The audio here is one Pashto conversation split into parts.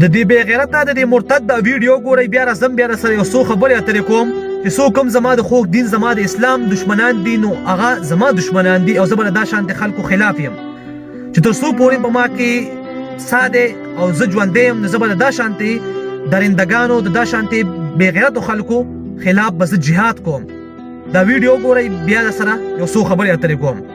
د دې بې غیرته د دې مرتد د ویډیو ګورئ بیا راځم بیا سره یو څو خبرې اترې کوم چې څوک هم زما د خوږ دین زما د اسلام دشمنان دي نو هغه زما دشمنان دي او زه به د دا شانتې خلکو خلاف یم چې تر څو پورې په ما کې ساه دی او زه ژوندی یم نو زه به د دا شانتې درندګانو د دا شانتې بې غیرتو خلکو خلاف به زه جهاد کوم دا ویډیو ګورئ بیا سره یو څو خبرې اترې کوم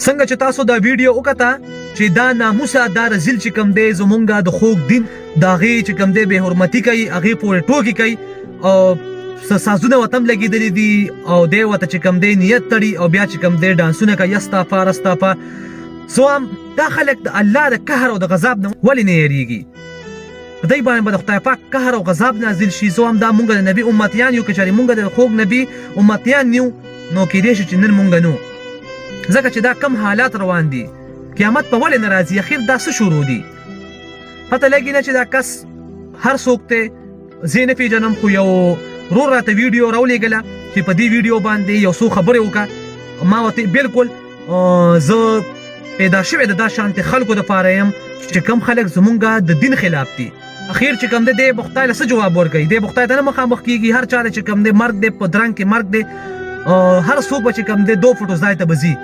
څنګه چې تاسو دا ویډیو وکړه چې دا ناموسه دا رزل چې کوم دی زمونږ د خوږ دین د هغې چې کوم دی بې حرمتي کوي هغې پورې ټوکې کوي او سازونه ورته هم لګېدلي دي او دی ورته چې کوم دی نیت تړي او بیا چې کوم دی ډانسونه کوي استغفار استغفار سو هم دا خلک د الله د قهر او د غضب نه ولې نه یېرېږي په دې باندې به د خدای پاک قهر او غضب نازل شي سو هم دا مونږ د نبي امتیان یو که چېرې مونږ د خوږ نبي امتیان یو نو کیدای شي چې نن مونږ نو ځکه چې دا کم حالات روان دي قیامت په ولې نه راځي اخر دا څه شروع دي پته لګي نه چې دا کس هر څوک ته زه نه پېژنم خو یو ورور راته ویډیو راولېږله چې په دې ویډیو باندې یو څو خبرې وکړه ما ورته بالکل زه پیدا شوی د دا شانتې خلکو دپاره یم چې کم خلک زمونږ د دین خلاف دي اخیر چې کوم دی به خدای له څه جواب ورکوي دی به خدای ته نه مخامخ کېږي هر چا چې کوم دی مرګ دی په درنګ کې مرګ دی هر څوک به چې کوم دی 2 فوټو ځای ته به ځي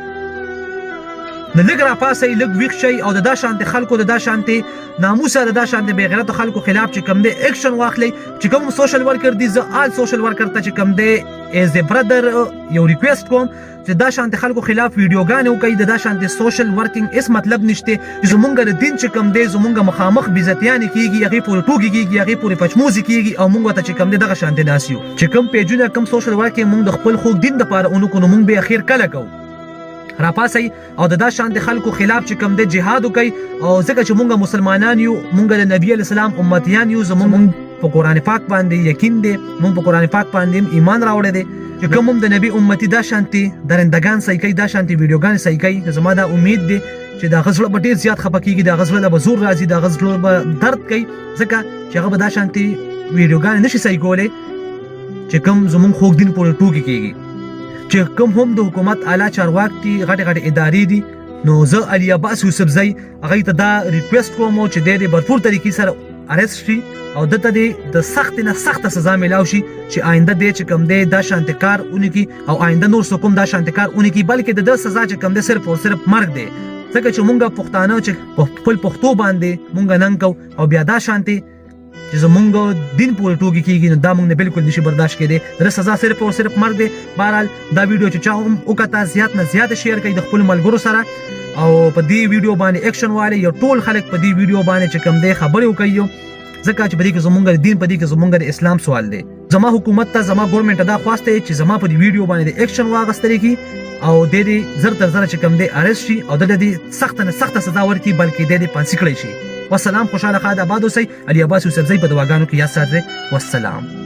نو لږ راپاسئ لږ ویښ شئ او د دا شانتې خلکو د دا شانتې ناموسه د دا شانتې بې غیرته خلکو خلاف چې کوم دی ایکشن واخلئ چې کوم سوشل ورکر دي زه آل سوشل ورکر ته چې کوم دی ایز ا برادر یو ریکویسټ کوم چې دا شانتې خلکو خلاف ویډیوګانې وکړئ د دا شانتې سوشل ورکینګ هېڅ مطلب نشته چې زمونږ د دین چې کوم دی زمونږ مخامخ بېزتیانې کېږي هغې پورې ټوکې کېږي هغې پورې پچموزې کېږي او مونږ ورته چې کوم دی دغه شانتې ناست یو چې کوم پیجونه کوم سوشل ورکینګ مونږ د خپل خوږ دین دپاره ونکړو نو مونږ به اخر کله کوو راپاسئ او د دا شانتې خلکو خلاف چې کوم دی جهاد وکئ او ځکه چې مونږ مسلمانان یو مونږ د نبي علیه السلام امتیان یو زمونږ په قرآن پاک باندې یقین دی مونږ په قرآن پاک باندې ایمان راوړی دی چې کوم هم د نبي امتي دا شانتې درندګان صحیح کوي دا شانتې ویډیوګانې صحیح کوي زما دا امید دی چې د هغه زړه به ډېر زیات خفه کېږي د هغه زړه به زور راځي د هغه زړه به درد کوي ځکه چې هغه به دا شانتې ویډیوګانې نشي صحیح کولی چې کوم زمونږ خوږ دین پورې ټوکې کېږي چې کوم هم د حکومت اعلی چارواک دي غټې غټې ادارې دي نو زه علي عباس یوسفزی هغوی ته دا ریکویسټ کوم چې دی د بھرپور طریقې سره ارست شي او دته د سختې نه سخته سزا میلاو شي چې آینده دی چې کوم دی دا شانتې کار ونکړي او آینده نور څوک هم دا شانتې کار ونکړي بلکې د ده سزا چې کوم دی صرف او صرف مرګ دی ځکه چې مونږ پښتانه چې په خپل پښتو باندې مونږ ننګ کوو او بیا دا شانتې چې زمونږ دین پورې ټوکې کېږي نو دا مونږ نه بالکل نشي برداشت کېدی د سزا صرف او صرف مرګ دی بهرحال دا ویډیو چې چا هم وکړه زیات نه زیاته شیر کړئ د خپلو ملګرو سره او په دې ویډیو باندې ایکشن والي یو ټول خلک په دې ویډیو باندې چې کوم دی خبرې وکړي ځکه چې په دې کې زمونږ د دین په دې کې زمونږ د اسلام سوال دی زما حکومت ته زما ګورنمنټ ته دا خواست دی چې زما په دې ویډیو باندې د ایکشن واخیستلی کړي او د دې زر تر زره چې کوم دی ارست شي او د دې سخته نه سخته سزا ورکړي بلکې د دې پانسي کړی شي والسلام خوشحاله خاد آباد اوسئ علي عباس یوسفزی په دعاګانو کې یاد ساتئ والسلام